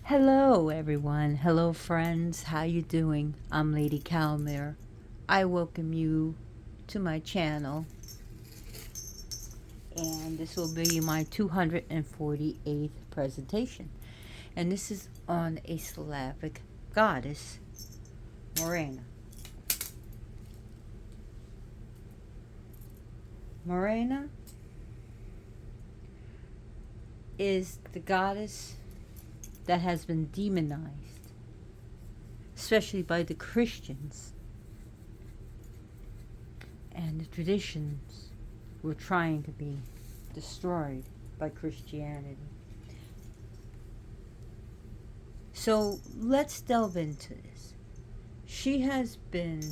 Hello everyone. Hello friends. How you doing? I'm Lady Calmer. I welcome you to my channel, and this will be my 248th presentation. And this is on a Slavic goddess, Morana. Morana is the goddess that has been demonized, especially by the Christians, and the traditions were trying to be destroyed by Christianity. So let's delve into this. She has been,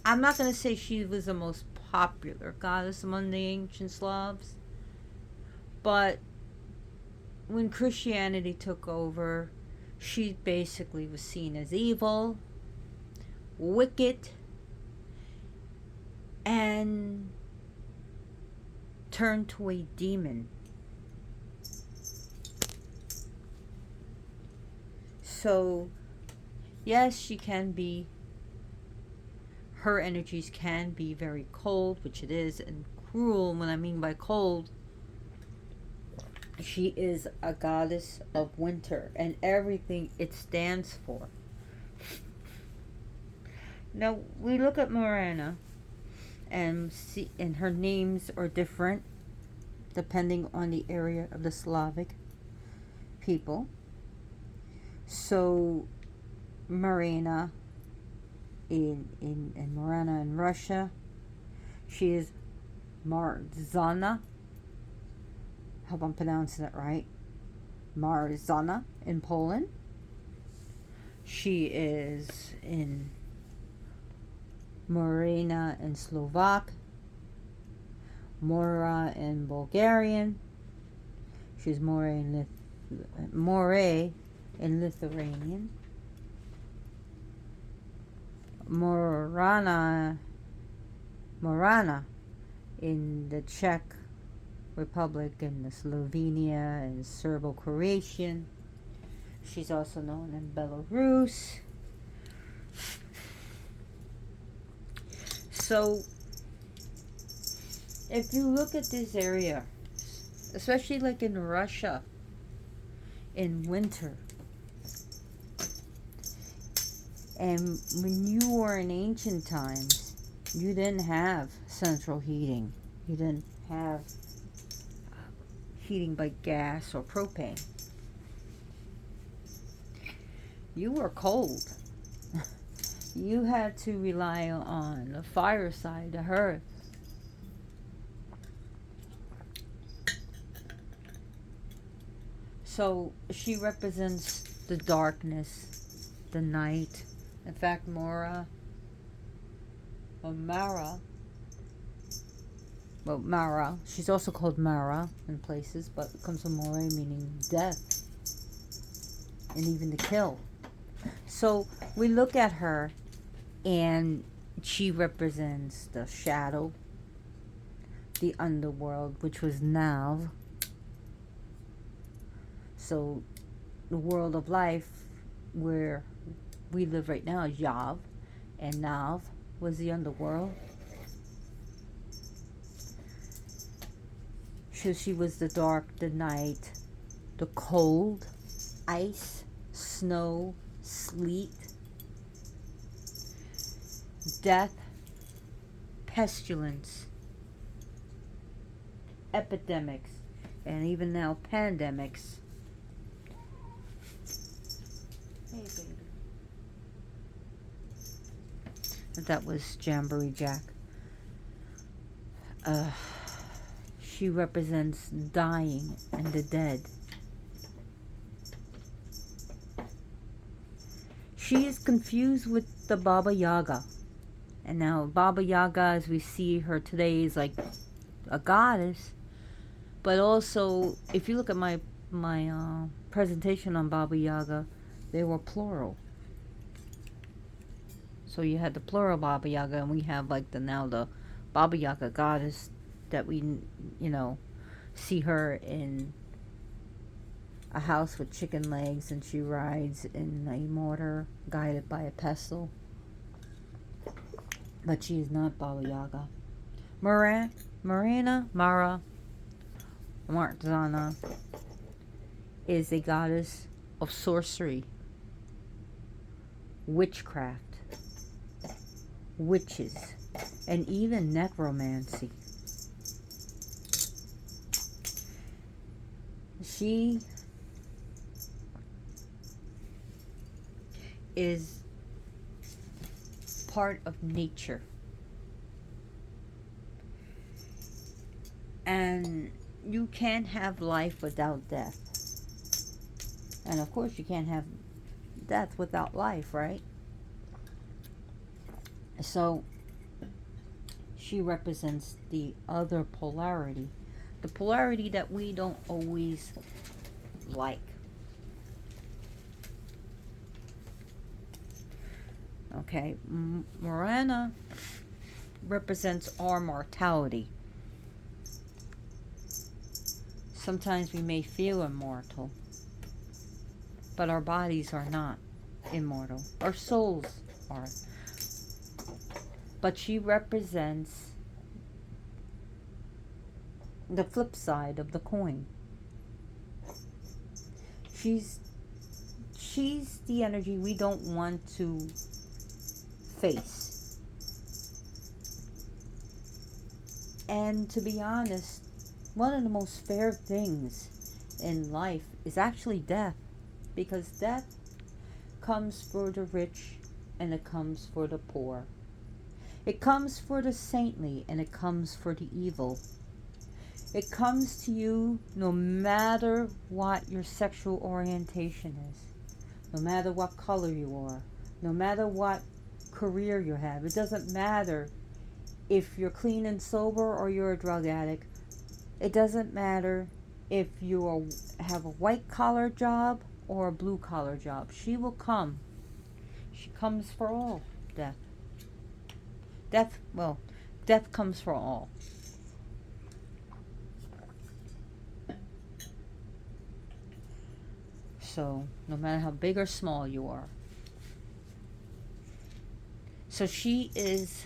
I'm not going to say she was the most popular goddess among the ancient Slavs, but when Christianity took over, she basically was seen as evil, wicked, and turned to a demon. So, yes, she can be, her energies can be very cold, which it is, and cruel. What I mean by cold, she is a goddess of winter and everything it stands for. Now, we look at Morana and see, and her names are different depending on the area of the Slavic people. So Morana in Morana in Russia, she is Marzana. Hope I'm pronouncing it right. Marzana in Poland. She is in Morana in Slovak. Mora in Bulgarian. She's More in Lithuanian. Morana in the Czech Republic and the Slovenia and Serbo-Croatian. She's also known in Belarus. So if you look at this area, especially like in Russia in winter, and when you were in ancient times, you didn't have central heating. You didn't have heating by gas or propane. You were cold. You had to rely on the fireside, the hearth. So she represents the darkness, the night. In fact, Mara, she's also called Mara in places, but it comes from More meaning death and even to kill. So we look at her and she represents the shadow, the underworld, which was Nav. So the world of life where we live right now is Yav, and Nav was the underworld. So she was the dark, the night, the cold, ice, snow, sleet, death, pestilence, epidemics, and even now pandemics. Hey, baby. That was Jamboree Jack. She represents dying and the dead. She is confused with the Baba Yaga. And now Baba Yaga, as we see her today, is like a goddess. But also, if you look at my presentation on Baba Yaga, they were plural. So you had the plural Baba Yaga, and we have like the Baba Yaga goddess that we see her in a house with chicken legs, and she rides in a mortar guided by a pestle. But she is not Baba Yaga. Morana Mara Martzana is a goddess of sorcery, witchcraft, witches, and even necromancy. She is part of nature. And you can't have life without death. And of course, you can't have death without life, right? So, she represents the other polarity. The polarity that we don't always like. Okay, Morana represents our mortality. Sometimes we may feel immortal, but our bodies are not immortal. Our souls are. But she represents the flip side of the coin. She's the energy we don't want to face. And to be honest, one of the most fair things in life is actually death, because death comes for the rich and it comes for the poor. It comes for the saintly and it comes for the evil. It comes to you no matter what your sexual orientation is, no matter what color you are, no matter what career you have. It doesn't matter if you're clean and sober or you're a drug addict. It doesn't matter if you have a white-collar job or a blue-collar job. She will come. She comes for all. Death. Death comes for all. So, no matter how big or small you are. So she is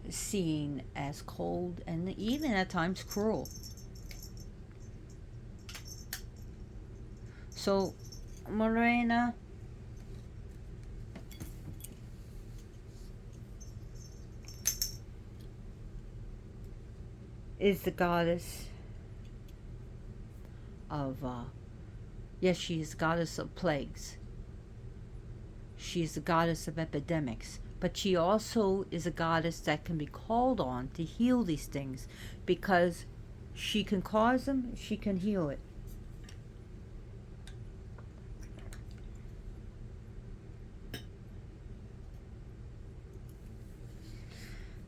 seen as cold and even at times cruel. So, Morana is the goddess of, yes, she is goddess of plagues. She is the goddess of epidemics. But she also is a goddess that can be called on to heal these things, because she can cause them, she can heal it.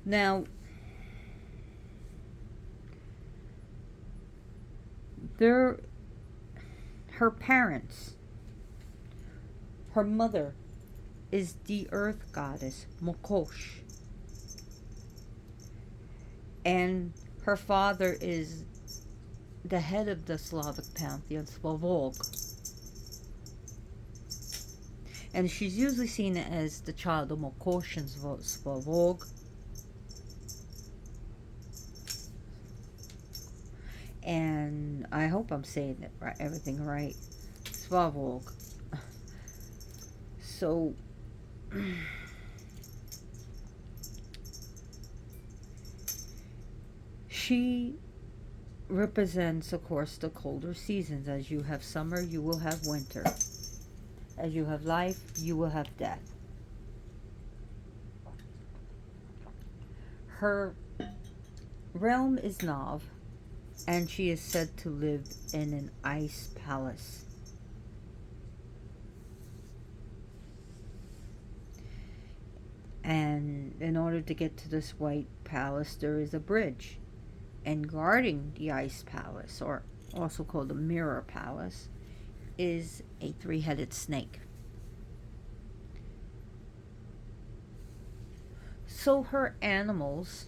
Now, her parents, her mother is the earth goddess, Mokosh. And her father is the head of the Slavic pantheon, Svavog. And she's usually seen as the child of Mokosh and Svavog. And I hope I'm saying it right, everything right. Svavog. So, she represents, of course, the colder seasons. As you have summer, you will have winter. As you have life, you will have death. Her realm is Nav, and she is said to live in an ice palace. And in order to get to this white palace, there is a bridge. And guarding the ice palace, or also called the mirror palace, is a three-headed snake. So her animals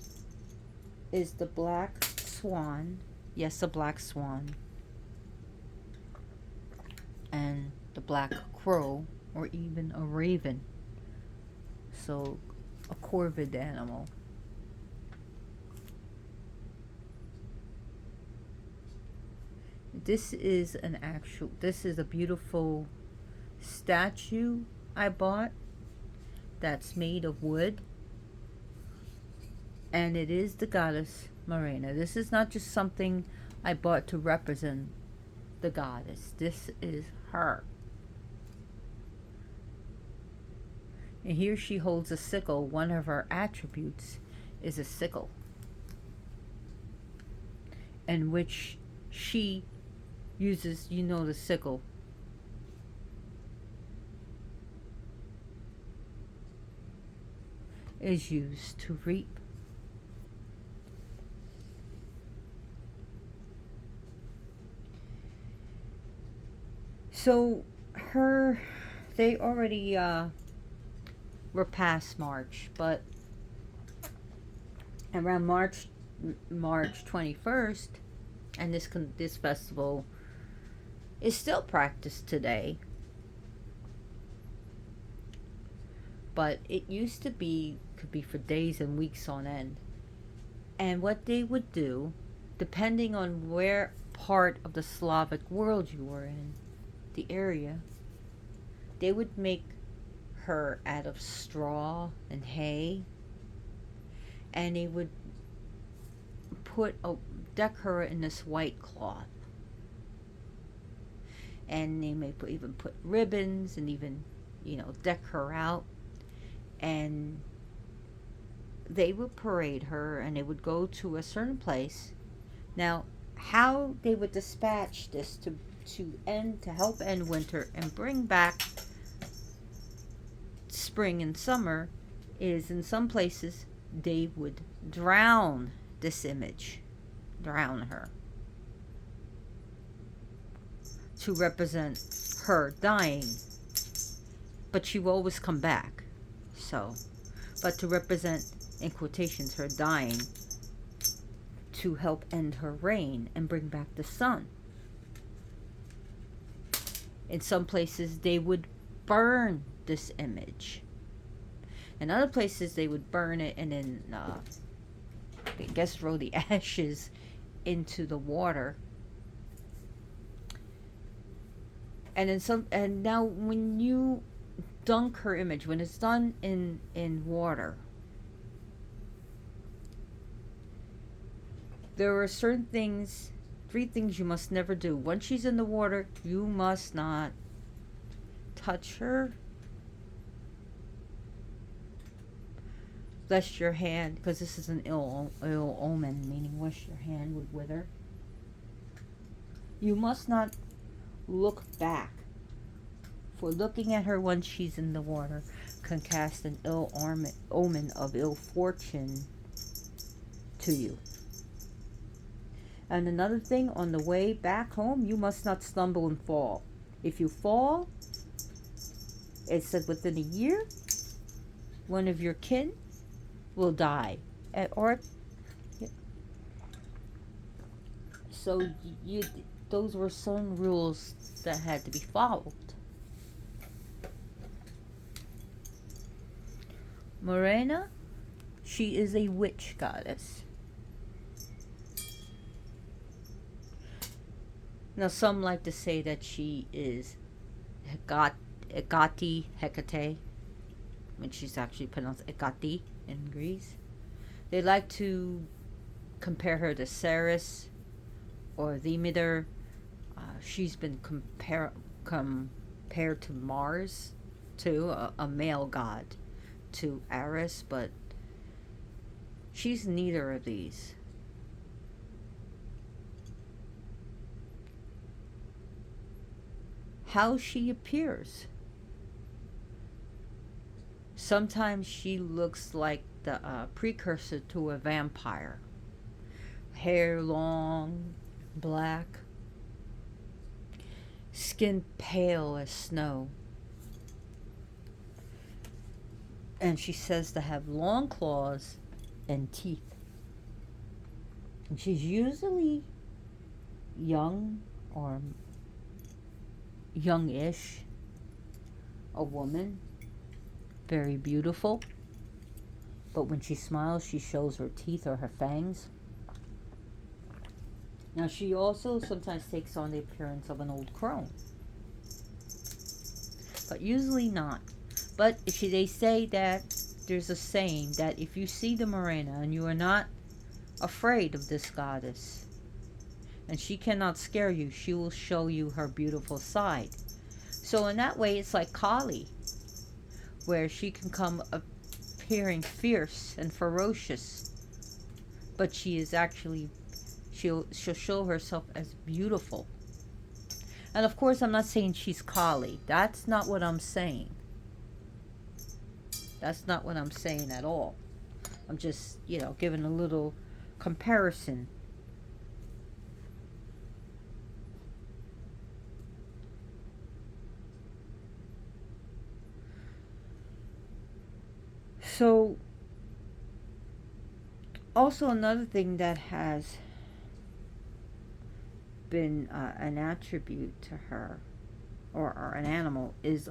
is the black swan, Yes, a black swan. And the black crow, or even a raven. So, a corvid animal. This is a beautiful statue I bought that's made of wood. And it is the goddess Morana. This is not just something I bought to represent the goddess. This is her. And here she holds a sickle. One of her attributes is a sickle, in which she uses, the sickle. Is used to reap. So they already were past March, but around March 21st, and this festival is still practiced today. But it used to could be for days and weeks on end. And what they would do, depending on where part of the Slavic world you were in, the area, they would make her out of straw and hay, and they would deck her in this white cloth, and they may even put ribbons and even deck her out, and they would parade her, and they would go to a certain place. Now, how they would dispatch this to help end winter and bring back spring and summer is, in some places they would drown this image, drown her, to represent her dying. But she will always come back. But to represent, in quotations, her dying, to help end her reign and bring back the sun. In some places, they would burn this image. In other places, they would burn it and then, I guess, throw the ashes into the water. And now, when you dunk her image, when it's done in water, there are certain things, 3 things you must never do. Once she's in the water, you must not touch her, lest your hand, because this is an ill omen, meaning lest your hand would wither. You must not look back, for looking at her once she's in the water can cast an ill omen of ill fortune to you. And another thing, on the way back home, you must not stumble and fall. If you fall, it said within a year, one of your kin will die. So those were some rules that had to be followed. Morana, she is a witch goddess. Now, some like to say that she is Hecate, when she's actually pronounced Hecate in Greece. They like to compare her to Ceres or Demeter. She's been compared to Mars, too, a male god, to Ares, but she's neither of these. How she appears. Sometimes she looks like the precursor to a vampire. Hair long, black, skin pale as snow. And she says to have long claws and teeth. And she's usually young or youngish, a woman, very beautiful, but when she smiles, she shows her teeth or her fangs. Now, she also sometimes takes on the appearance of an old crone, but usually not. But they say that there's a saying that if you see the Morana and you are not afraid of this goddess, and she cannot scare you, she will show you her beautiful side. So in that way, it's like Kali, where she can come appearing fierce and ferocious, but she is actually, she'll show herself as beautiful. And of course, I'm not saying she's Kali. That's not what I'm saying. That's not what I'm saying at all. I'm just, giving a little comparison. So, also another thing that has been an attribute to her, or an animal, is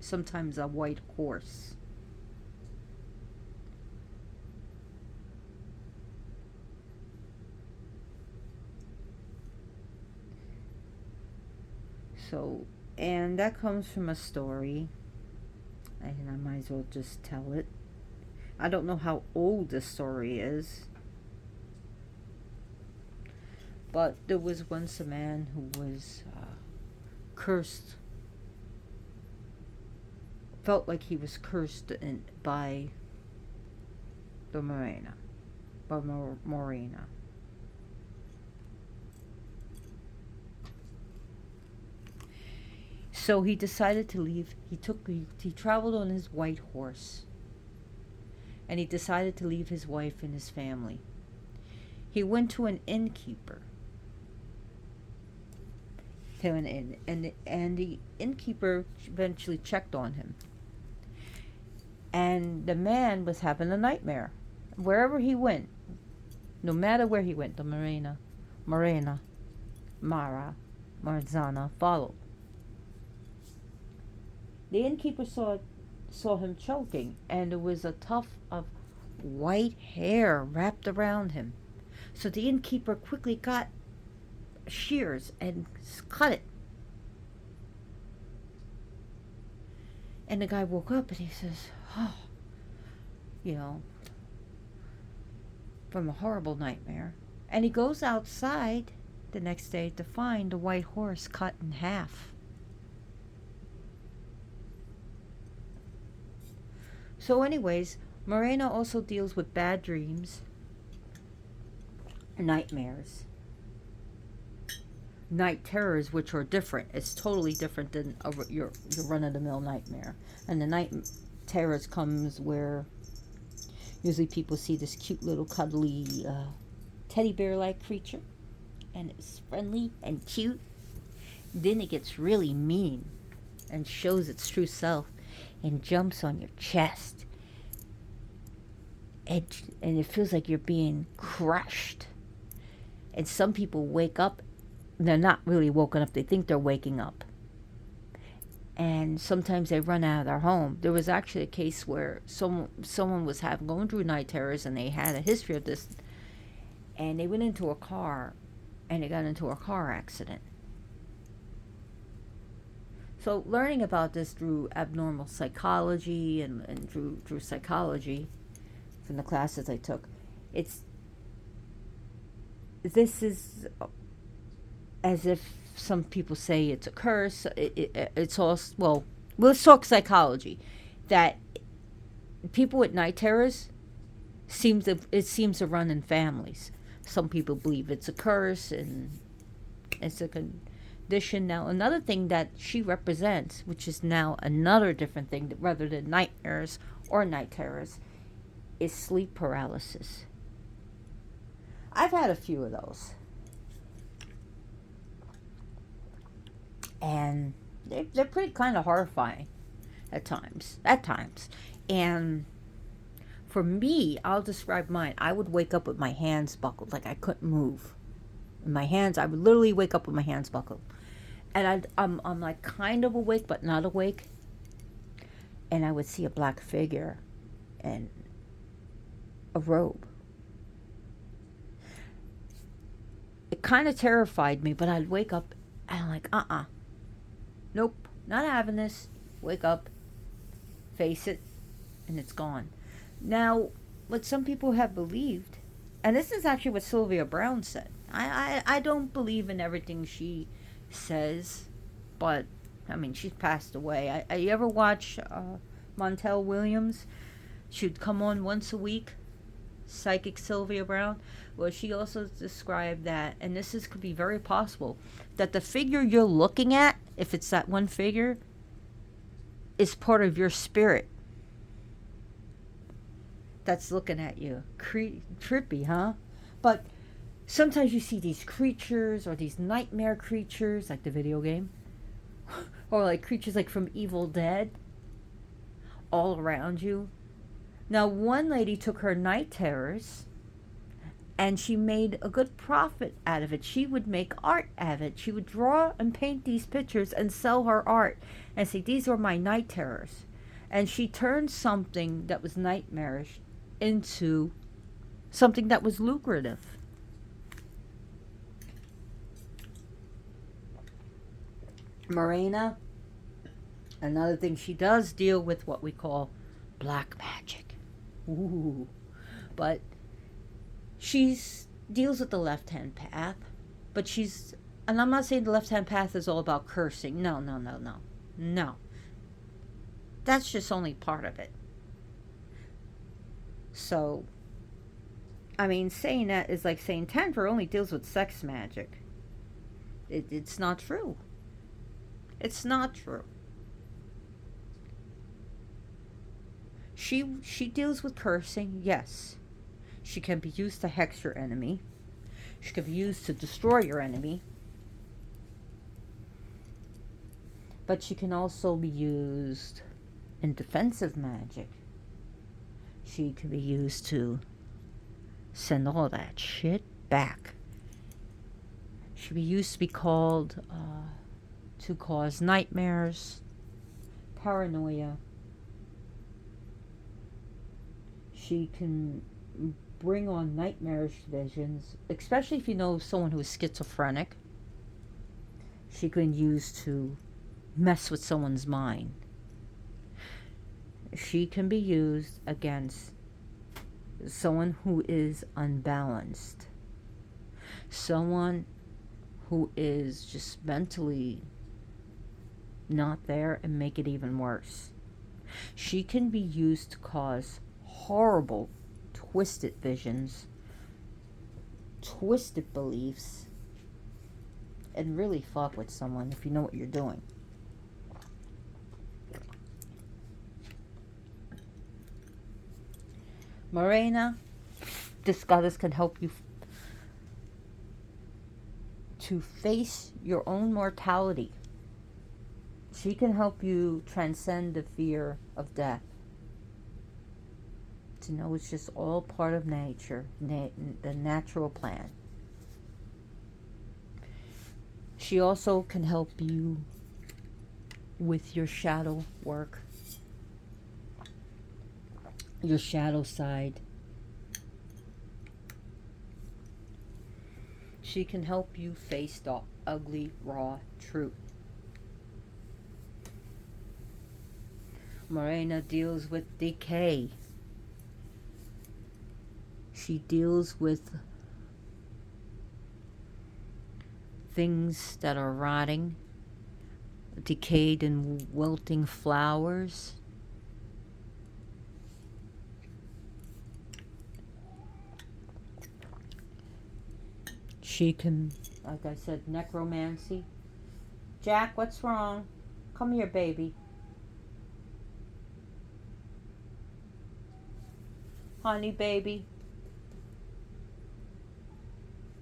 sometimes a white horse. So, and that comes from a story, and I might as well just tell it. I don't know how old this story is, but there was once a man who was cursed, felt like he was cursed by the Morana, Morana. So he decided to leave. He traveled on his white horse, and he decided to leave his wife and his family. He went to an innkeeper, to an inn, and the innkeeper eventually checked on him. And the man was having a nightmare. Wherever he went, no matter where he went, the Morana, Marzana followed. The innkeeper saw him choking, and there was a tuft of white hair wrapped around him. So the innkeeper quickly got shears and cut it. And the guy woke up and he says, from a horrible nightmare. And he goes outside the next day to find the white horse cut in half. So anyways, Morana also deals with bad dreams, nightmares, night terrors, which are different. It's totally different than your run-of-the-mill nightmare. And the night terrors comes where usually people see this cute little cuddly teddy bear-like creature, and it's friendly and cute. Then it gets really mean and shows its true self and jumps on your chest. And it feels like you're being crushed. And some people wake up, they're not really woken up, they think they're waking up. And sometimes they run out of their home. There was actually a case where someone was going through night terrors, and they had a history of this, and they went into a car, and they got into a car accident. So learning about this through abnormal psychology and through psychology from the classes I took, this is as if some people say it's a curse. It's also, well, let's talk psychology. That people with night terrors seems to run in families. Some people believe it's a curse and it's a condition. Now, another thing that she represents, which is now another different thing rather than nightmares or night terrors, is sleep paralysis. I've had a few of those, and they're pretty kind of horrifying at times. And for me, I'll describe mine. I would wake up with my hands buckled, like I couldn't move. in my hands. I would literally wake up with my hands buckled. And I'm like kind of awake, but not awake. And I would see a black figure and a robe. It kind of terrified me, but I'd wake up and I'm like, nope, not having this. Wake up, face it, and it's gone. Now, what some people have believed, and this is actually what Sylvia Brown said. I don't believe in everything she says, but I mean, she's passed away. You ever watch Montel Williams? She'd come on once a week, Psychic Sylvia Brown. Well, she also described that, and could be very possible, that the figure you're looking at, if it's that one figure, is part of your spirit that's looking at you. Trippy, huh? But sometimes you see these creatures or these nightmare creatures, like the video game, or like creatures like from Evil Dead, all around you. Now, one lady took her night terrors and she made a good profit out of it. She would make art out of it. She would draw and paint these pictures and sell her art and say, these are my night terrors. And she turned something that was nightmarish into something that was lucrative. Morana, another thing, she does deal with what we call black magic. Ooh. But she's deals with the left-hand path, but and I'm not saying the left-hand path is all about cursing. No. That's just only part of it. So, I mean, saying that is like saying Tantra only deals with sex magic. It's not true. It's not true. She deals with cursing, yes. She can be used to hex your enemy. She can be used to destroy your enemy. But she can also be used in defensive magic. She can be used to send all that shit back. She can be used to be called to cause nightmares, paranoia. She can bring on nightmarish visions, especially if you know someone who is schizophrenic. She can use to mess with someone's mind. She can be used against someone who is unbalanced, someone who is just mentally not there, and make it even worse. She can be used to cause horrible, twisted visions, twisted beliefs, and really fuck with someone if you know what you're doing. Morana, this goddess can help you to face your own mortality. She can help you transcend the fear of death. To know it's just all part of nature, the natural plan. She also can help you with your shadow work, your shadow side. She can help you face the ugly, raw truth. Morana deals with decay. She deals with things that are rotting, decayed and wilting flowers. She can, like I said, necromancy. Jack, what's wrong? Come here, baby. Honey, baby.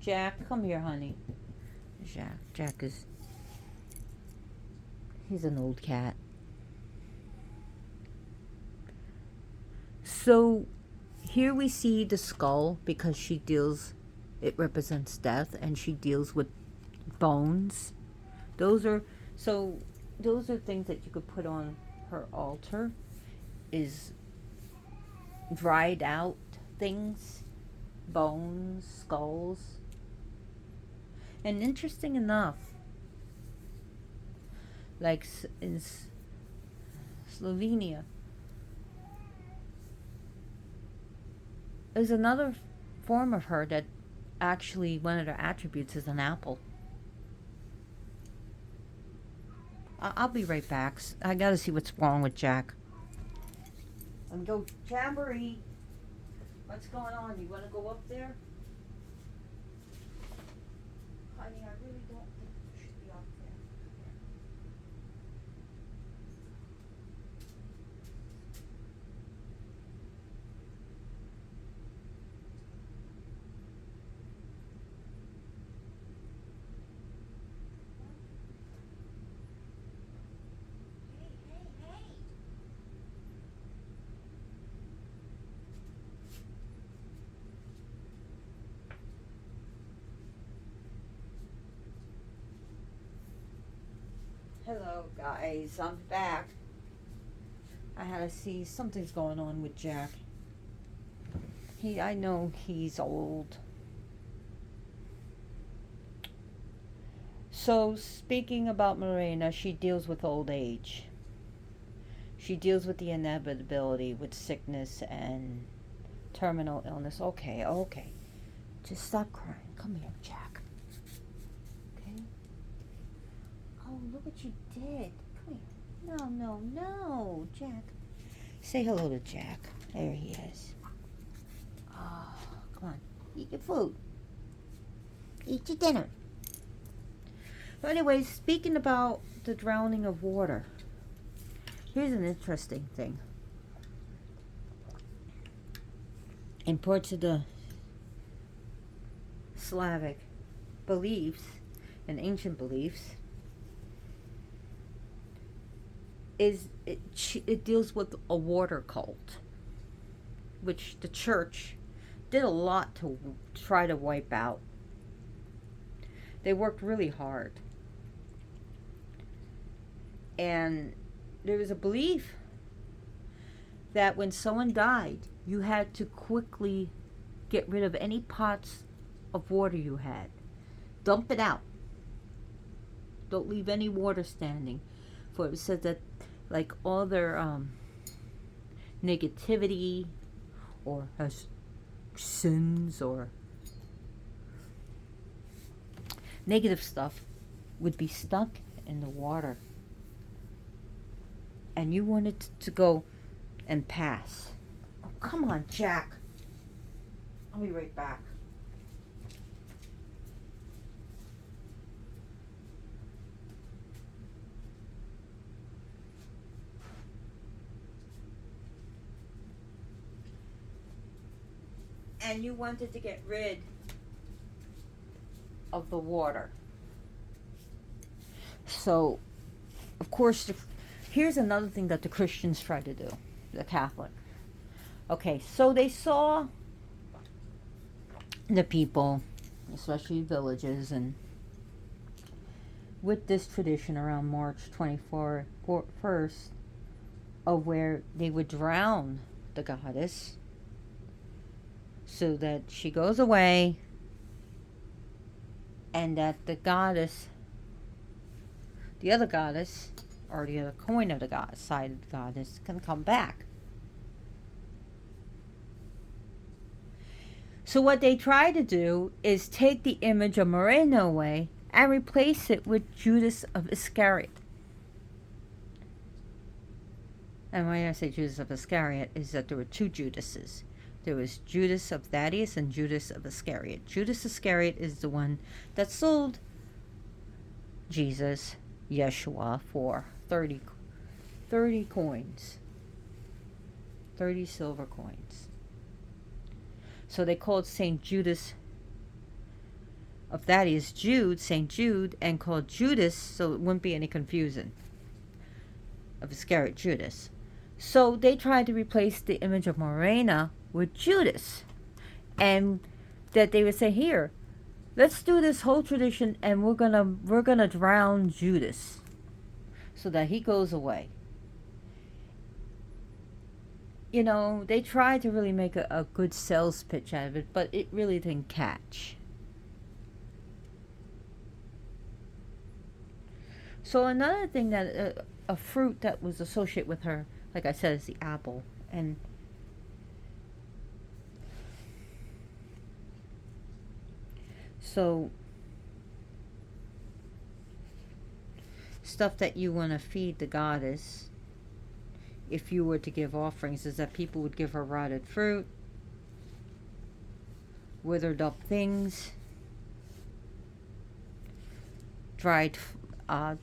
Jack, come here, honey. Jack is... he's an old cat. So, here we see the skull because she deals it represents death, and she deals with bones. Those are so. Those are things that you could put on her altar. Is dried out things, bones, skulls. And interesting enough, like in Slovenia, there's another form of her that actually one of her attributes is an apple. I'll be right back. I gotta see what's wrong with Jack. I'm go Jamboree. What's going on? You wanna go up there? Honey, I really don't think you should be up there. Hello guys, I'm back. I had to see something's going on with Jack. I know he's old. So speaking about Morana, she deals with old age. She deals with the inevitability with sickness and terminal illness. Okay. Just stop crying. Come here, Jack. Okay? Oh, look what you did. Come here. No, Jack. Say hello to Jack. There he is. Oh, come on. Eat your food. Eat your dinner. But anyways, speaking about the drowning of water, here's an interesting thing. In parts of the Slavic beliefs and ancient beliefs, it deals with a water cult, which the church did a lot to try to wipe out. They worked really hard. And there was a belief that when someone died, you had to quickly get rid of any pots of water you had. Dump it out. Don't leave any water standing. For it said that like all their negativity or sins or negative stuff would be stuck in the water. And you wanted to go and pass. Oh, come on, Jack. I'll be right back. And you wanted to get rid of the water. So, of course, here's another thing that the Christians try to do, the Catholic. Okay, so they saw the people, especially villages, and with this tradition around March 21st of where they would drown the goddess so that she goes away and that the goddess, the other goddess, or the other coin of the side of the goddess can come back. So what they try to do is take the image of Morana away and replace it with Judas of Iscariot. And why I say Judas of Iscariot is that there were two Judases. There was Judas of Thaddeus and Judas of Iscariot. Judas Iscariot is the one that sold Jesus, Yeshua, for 30 coins. 30 silver coins. So they called St. Judas of Thaddeus Jude, St. Jude, and called Judas, so it wouldn't be any confusion, of Iscariot, Judas. So they tried to replace the image of Morana with Judas. And that they would say, here, let's do this whole tradition, and we're gonna drown Judas so that he goes away. They tried to really make a good sales pitch out of it, but it really didn't catch. So another thing that a fruit that was associated with her, like I said, is the apple. And so stuff that you want to feed the goddess, if you were to give offerings, is that people would give her rotted fruit, withered up things, dried up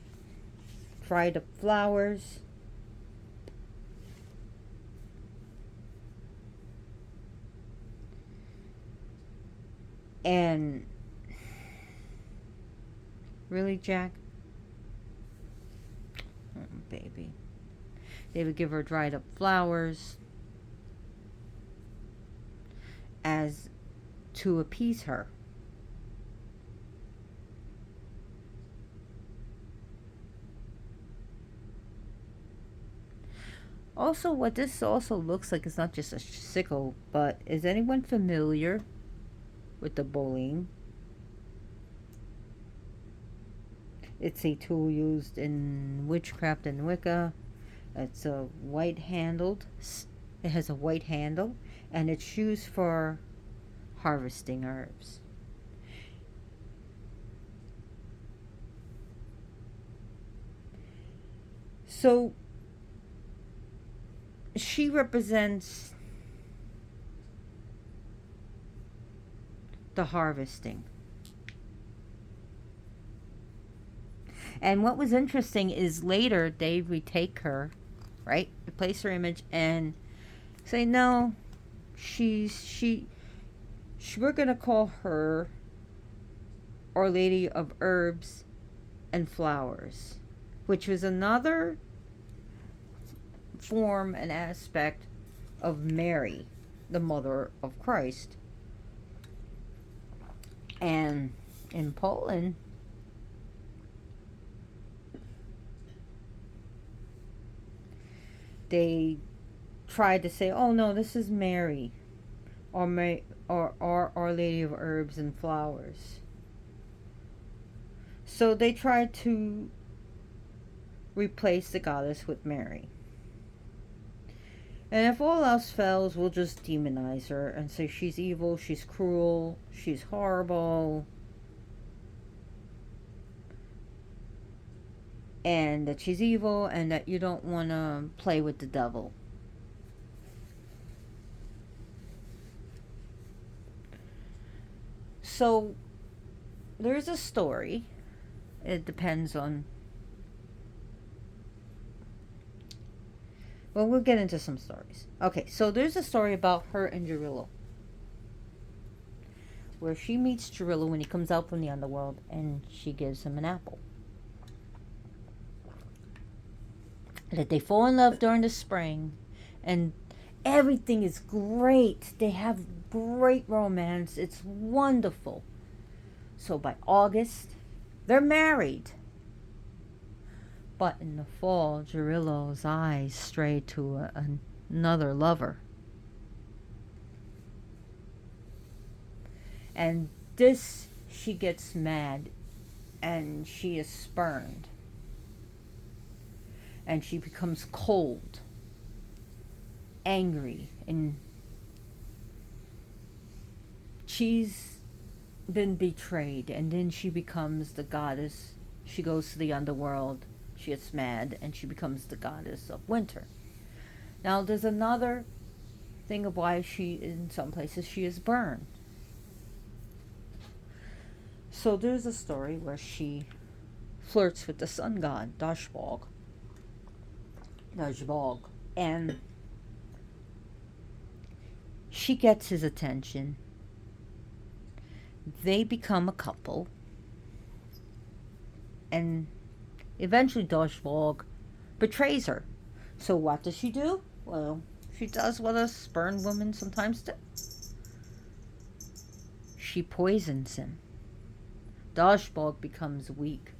flowers, and really, Jack? Oh, baby. They would give her dried up flowers as to appease her. Also, what this also looks like is not just a sickle, but is anyone familiar with the bowling? It's a tool used in witchcraft and Wicca. It's a white handled. It has a white handle, and it's used for harvesting herbs. So she represents the harvesting. And what was interesting is later they retake her, right? Replace her image and say, no, we're gonna call her Our Lady of Herbs and Flowers, which was another form and aspect of Mary, the mother of Christ. And in Poland, they tried to say, oh no, this is Mary, or Our Lady of Herbs and Flowers. So they tried to replace the goddess with Mary. And if all else fails, we'll just demonize her and say she's evil, she's cruel, she's horrible, and that she's evil, and that you don't want to play with the devil. So there's a story. It depends on... Well, we'll get into some stories. Okay, so there's a story about her and Jarillo, where she meets Jarillo when he comes out from the underworld, and she gives him an apple. That they fall in love during the spring, and everything is great. They have great romance. It's wonderful. So by August, they're married. But in the fall, Jarillo's eyes stray to another lover. And this, she gets mad, and she is spurned. And she becomes cold, angry, and she's been betrayed. And then she becomes the goddess. She goes to the underworld. She gets mad, and she becomes the goddess of winter. Now, there's another thing of why she, in some places, she is burned. So there's a story where she flirts with the sun god, Dashbog. And she gets his attention. They become a couple. And eventually Dashbog betrays her. So what does she do? Well, she does what a spurned woman sometimes does. she poisons him. Dashbog becomes weak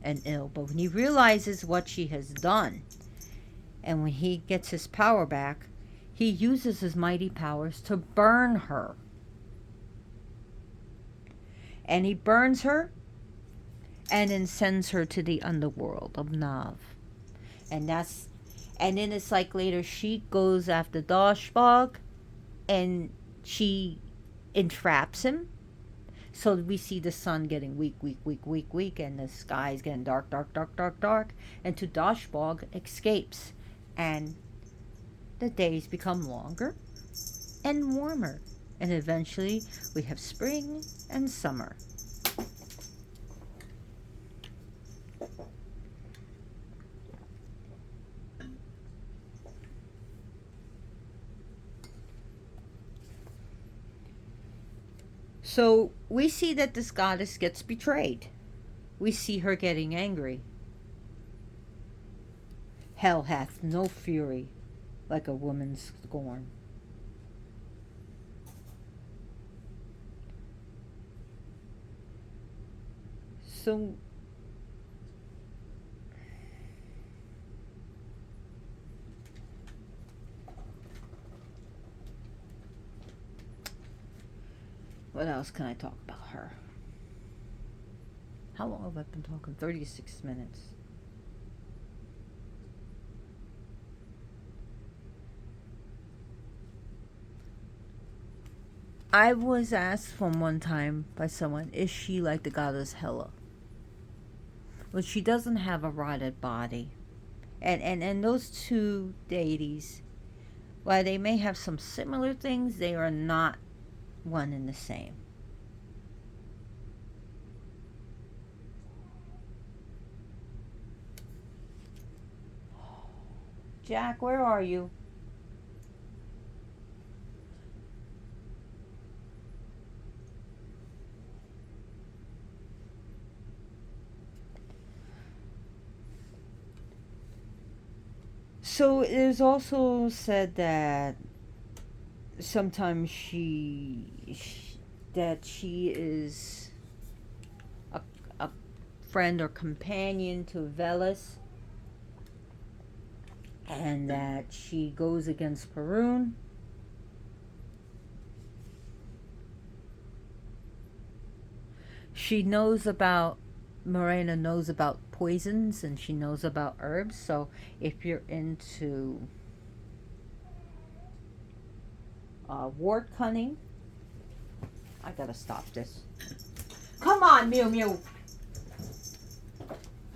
and ill, but when he realizes what she has done, and when he gets his power back, he uses his mighty powers to burn her. And he burns her and then sends her to the underworld of Nav. And then it's like later she goes after Dashbog and she entraps him. So we see the sun getting weak, and the sky's getting dark. And to Dashbog escapes. And the days become longer and warmer. And eventually we have spring and summer. So we see that this goddess gets betrayed. We see her getting angry. Hell hath no fury like a woman's scorn. So what else can I talk about her? How long have I been talking? 36 minutes. I was asked from one time by someone, is she like the goddess Hela? Well, she doesn't have a rotted body. And those two deities, while they may have some similar things, they are not one and the same. Jack, where are you? So it is also said that sometimes she is a friend or companion to Veles, and that she goes against Perun. She knows about Morana knows about poisons and she knows about herbs. So if you're into wart cunning, I gotta stop this. Come on, Mew Mew.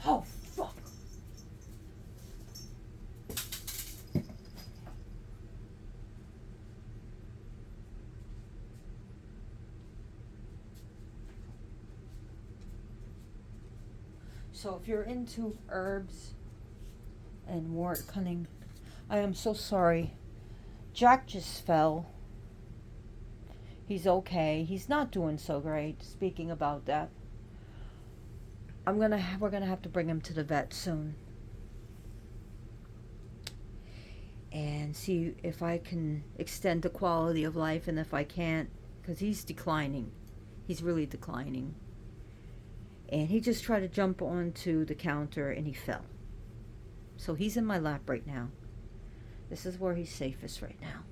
Oh fuck. So if you're into herbs and wart cunning, I am so sorry. Jack just fell. He's okay. He's not doing so great. Speaking about that, we're gonna have to bring him to the vet soon and see if I can extend the quality of life, and if I can't, because he's declining. He's really declining. And he just tried to jump onto the counter and he fell. So he's in my lap right now. This is where he's safest right now.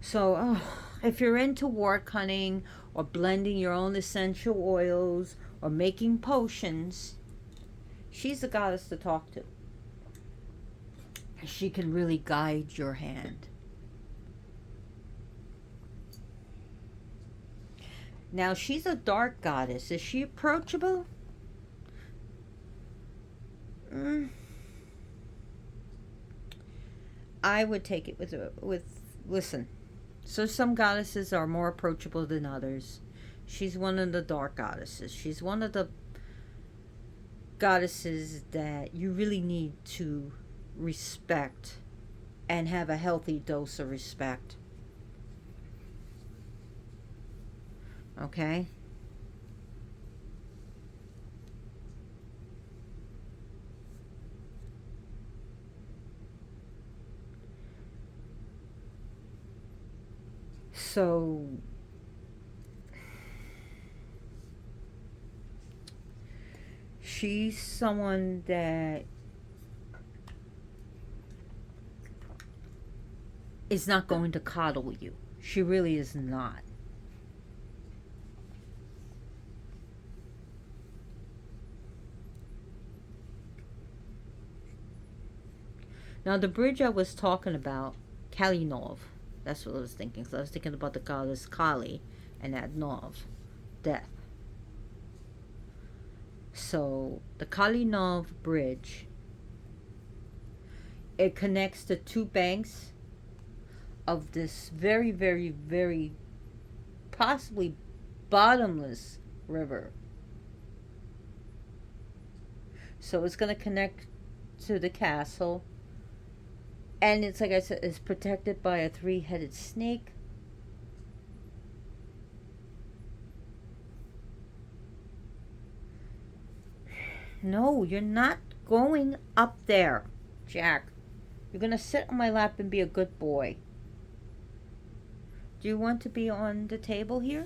So, if you're into wart cunning or blending your own essential oils or making potions, she's the goddess to talk to. She can really guide your hand. Now, she's a dark goddess. Is she approachable? I would take it with listen. So some goddesses are more approachable than others. She's one of the dark goddesses. She's one of the goddesses that you really need to respect and have a healthy dose of respect. Okay? So She's someone that is not going to coddle you. She really is not. Now, the bridge I was talking about, Kalinov, that's what I was thinking. So I was thinking about the goddess Kali and that Nov, death. So, the Kalinov bridge, it connects the two banks of this very, very, very possibly bottomless river. So it's going to connect to the castle. And it's like I said, it's protected by a three-headed snake. No, you're not going up there, Jack. You're going to sit on my lap and be a good boy. Do you want to be on the table here?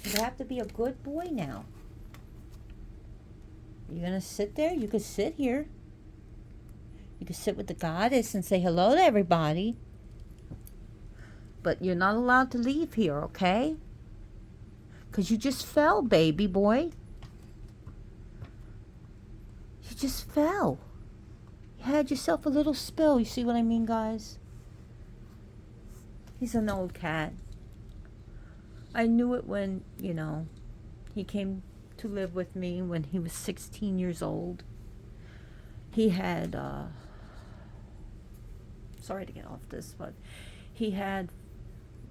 You have to be a good boy now. You're going to sit there? You could sit here. You could sit with the goddess and say hello to everybody. But you're not allowed to leave here, okay? Because you just fell, baby boy. You just fell. You had yourself a little spill. You see what I mean, guys? He's an old cat. I knew it when, he came to live with me when he was 16 years old. He had, sorry to get off this, but he had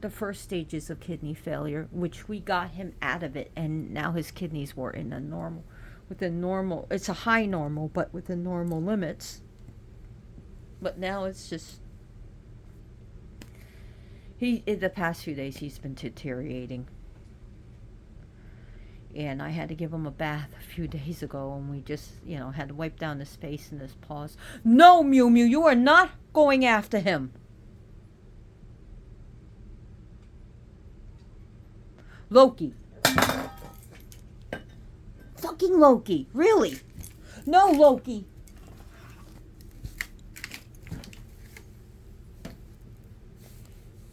the first stages of kidney failure, which we got him out of it, and now his kidneys were in a normal, it's a high normal, but within normal limits. But now it's just, in the past few days, he's been deteriorating. And I had to give him a bath a few days ago, and we just, had to wipe down his face and his paws. No, Mew Mew, you are not going after him. Loki. Fucking Loki. Really? No, Loki.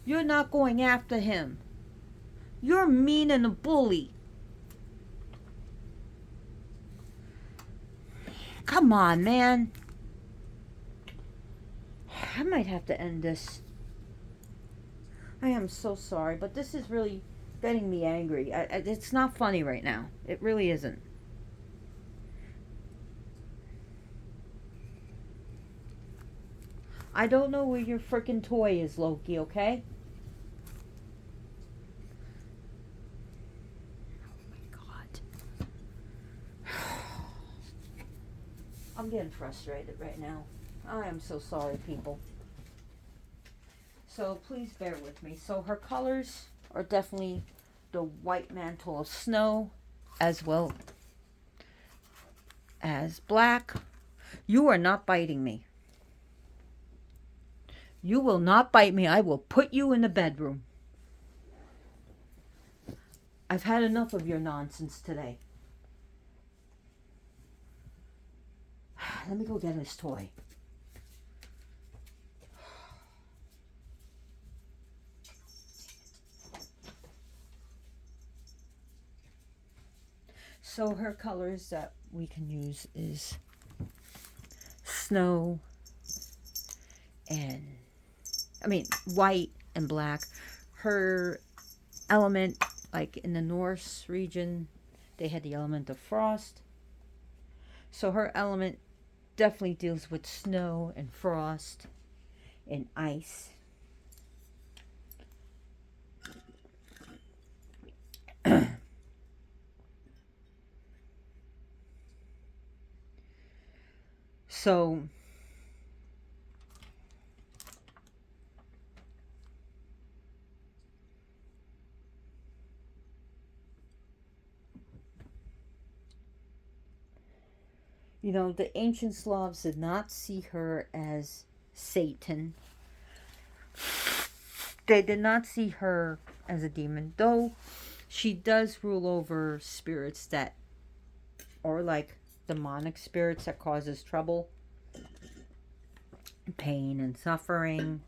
You're not going after him. You're mean and a bully. Come on, man. I might have to end this. I am so sorry, but this is really getting me angry. It's not funny right now. It really isn't. I don't know where your frickin' toy is, Loki, okay? I'm getting frustrated right now. I am so sorry, people. So please bear with me. So her colors are definitely the white mantle of snow, as well as black. You are not biting me. You will not bite me. I will put you in the bedroom. I've had enough of your nonsense today. Let me go get his toy. So her colors that we can use is snow and, white and black. Her element, like in the Norse region, they had the element of frost. So her element definitely deals with snow and frost and ice. So the ancient Slavs did not see her as Satan. They did not see her as a demon, though she does rule over spirits that or like demonic spirits that causes trouble, pain, and suffering.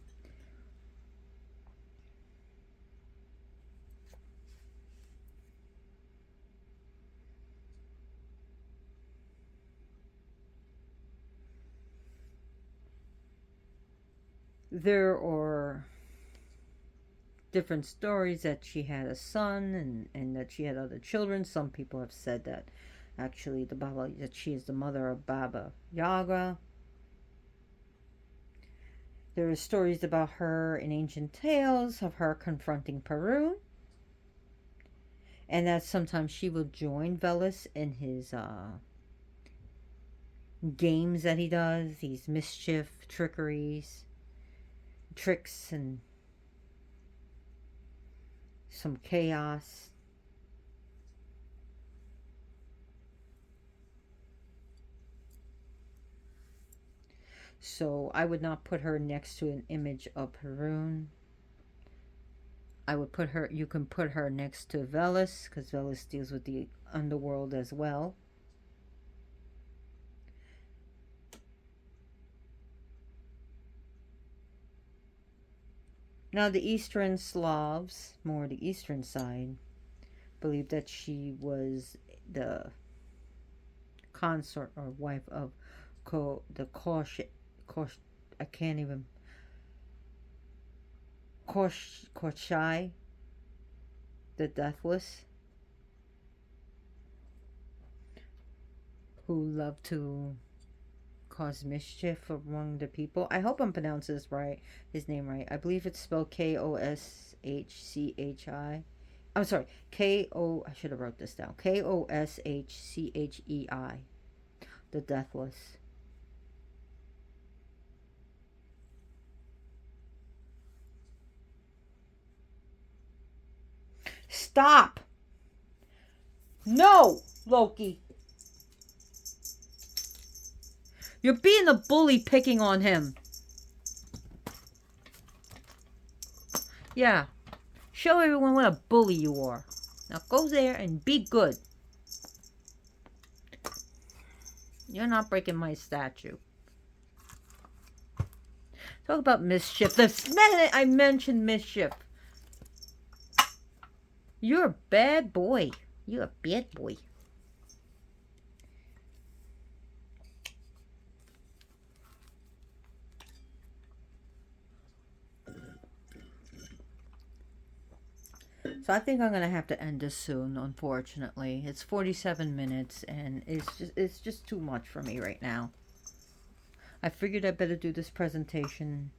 There are different stories that she had a son, and that she had other children. Some people have said that actually that she is the mother of Baba Yaga. There are stories about her in ancient tales of her confronting Perun, and that sometimes she will join Veles in his games that he does, these mischief, tricks, and some chaos. So I would not put her next to an image of Perun. I would put her, you can put her next to Veles, because Veles deals with the underworld as well. Now, the Eastern Slavs, more the eastern side, believe that she was the consort or wife of Kosh, I can't even, Koshai, the Deathless, who loved to cause mischief among the people. I hope I'm pronouncing his name right. I believe it's spelled Koshchi. I'm sorry, I should have wrote this down. Koshchei, the Deathless. Stop! No, Loki. You're being a bully picking on him. Yeah. Show everyone what a bully you are. Now go there and be good. You're not breaking my statue. Talk about mischief. The minute I mentioned mischief. You're a bad boy. You're a bad boy. So I think I'm gonna have to end this soon. Unfortunately, it's 47 minutes, and it's just too much for me right now. I figured I better do this presentation.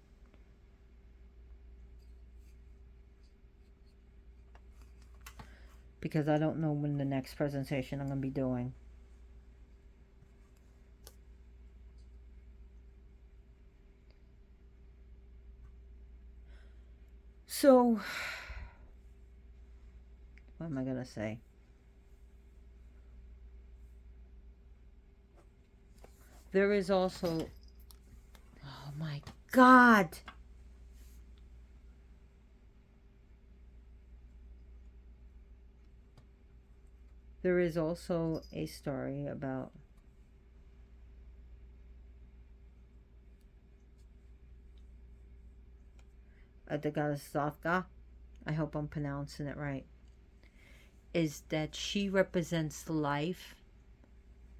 Because I don't know when the next presentation I'm gonna be doing. So, what am I gonna say? There is also, oh my God. There is also a story about the goddess Zafka. I hope I'm pronouncing it right. Is that she represents life.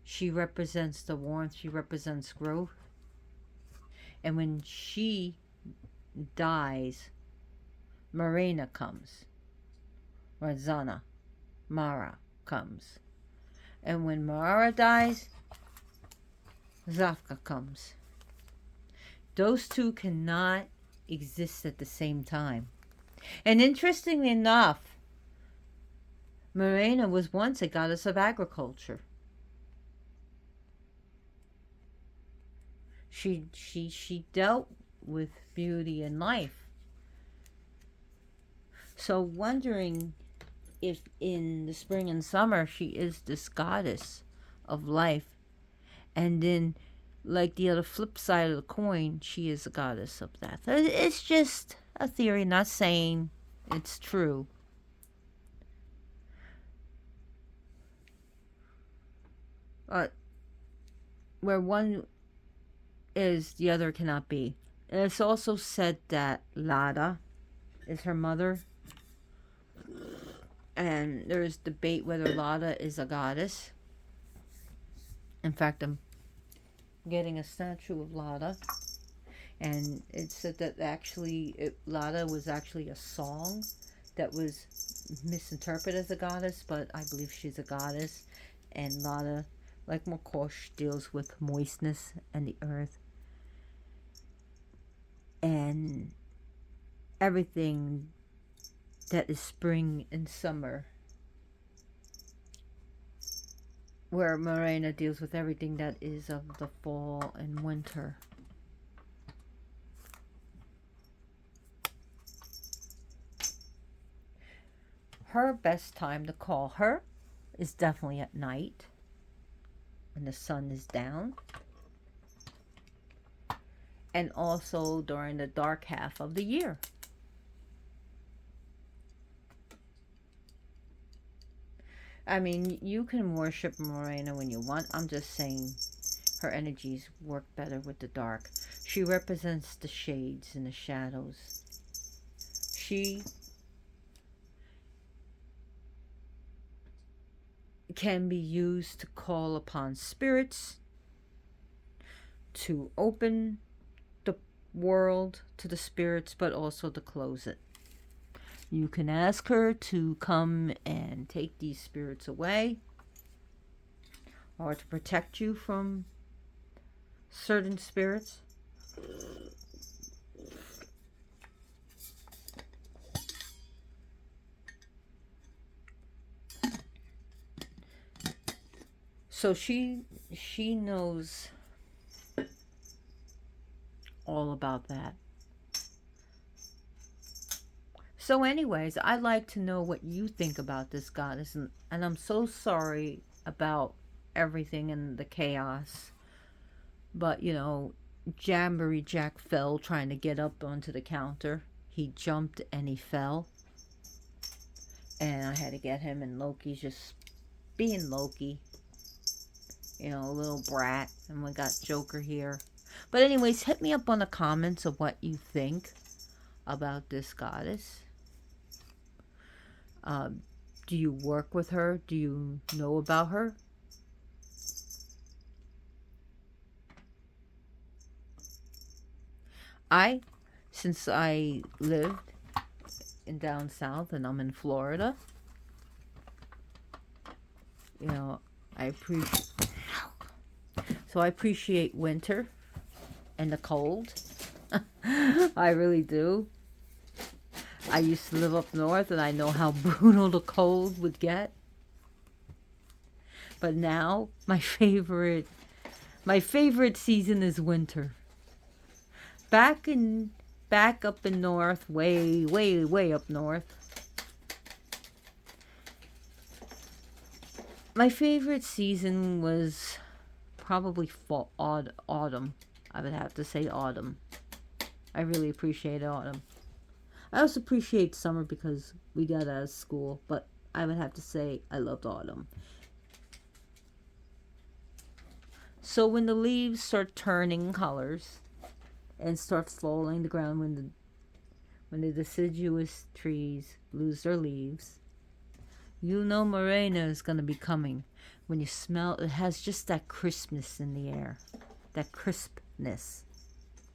She represents the warmth. She represents growth. And when she dies, Morana comes. Or Mara comes. And when Mara dies, Zafka comes. Those two cannot exist at the same time. And interestingly enough, Morana was once a goddess of agriculture. She dealt with beauty and life. So wondering if in the spring and summer she is this goddess of life, and then like the other flip side of the coin, she is a goddess of death. It's just a theory, not saying it's true. uh, where one is, the other cannot be. And it's also said that Lada is her mother. And there's debate whether Lada is a goddess. In fact, I'm getting a statue of Lada. And it said that Lada was actually a song that was misinterpreted as a goddess, but I believe she's a goddess. And Lada, like Mokosh, deals with moistness and the earth. And everything that is spring and summer. Where Morana deals with everything that is of the fall and winter. Her best time to call her is definitely at night when the sun is down, and also during the dark half of the year. I mean, you can worship Morana when you want. I'm just saying her energies work better with the dark. She represents the shades and the shadows. She can be used to call upon spirits, to open the world to the spirits, but also to close it. You can ask her to come and take these spirits away, or to protect you from certain spirits. So she knows all about that. So anyways, I'd like to know what you think about this goddess, and I'm so sorry about everything and the chaos. But, Jamboree Jack fell trying to get up onto the counter. He jumped and he fell. And I had to get him, and Loki's just being Loki. A little brat. And we got Joker here. But anyways, hit me up on the comments of what you think about this goddess. Do you work with her? Do you know about her? Since I lived in down south and I'm in Florida, I appreciate winter and the cold. I really do. I used to live up north, and I know how brutal the cold would get. But now, my favorite season is winter. Back up in north, way, way, way up north. My favorite season was probably autumn. I would have to say autumn. I really appreciate autumn. I also appreciate summer because we got out of school, but I would have to say I loved autumn. So when the leaves start turning colors and start falling to the ground, when the deciduous trees lose their leaves, Morana is going to be coming. When you smell, it has just that crispness in the air. That crispness.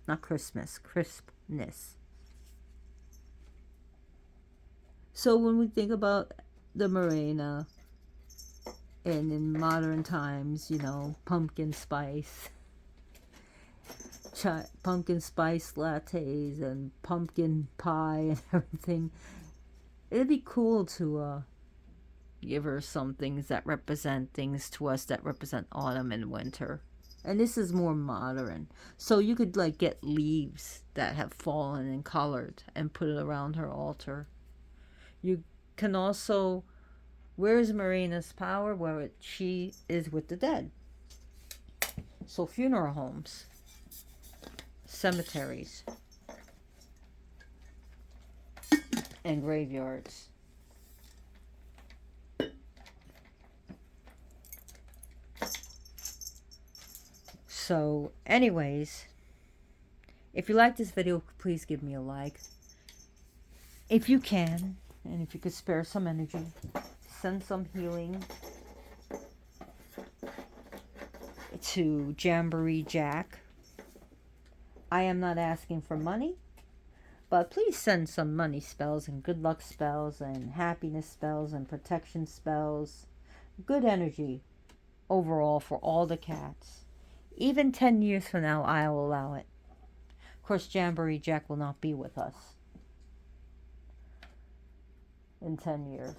Not Christmas, crispness. So when we think about the Morana, and in modern times, pumpkin spice lattes and pumpkin pie and everything, it'd be cool to give her some things that represent things to us that represent autumn and winter. And this is more modern. So you could get leaves that have fallen and colored and put it around her altar. You can also, where's Morana's power? Where she is with the dead. So funeral homes, cemeteries, and graveyards. So, anyways, if you like this video, please give me a like. If you can, and if you could spare some energy, send some healing to Jamboree Jack. I am not asking for money, but please send some money spells and good luck spells and happiness spells and protection spells. Good energy overall for all the cats. Even 10 years from now, I will allow it. Of course, Jamboree Jack will not be with us in 10 years.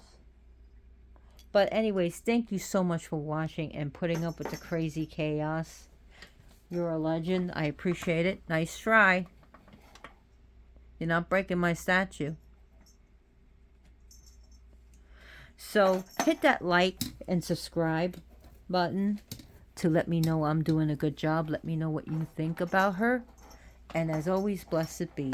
But anyways, thank you so much for watching and putting up with the crazy chaos. You're a legend. I appreciate it. Nice try. You're not breaking my statue. So hit that like and subscribe button to let me know I'm doing a good job. Let me know what you think about her. And as always, blessed be.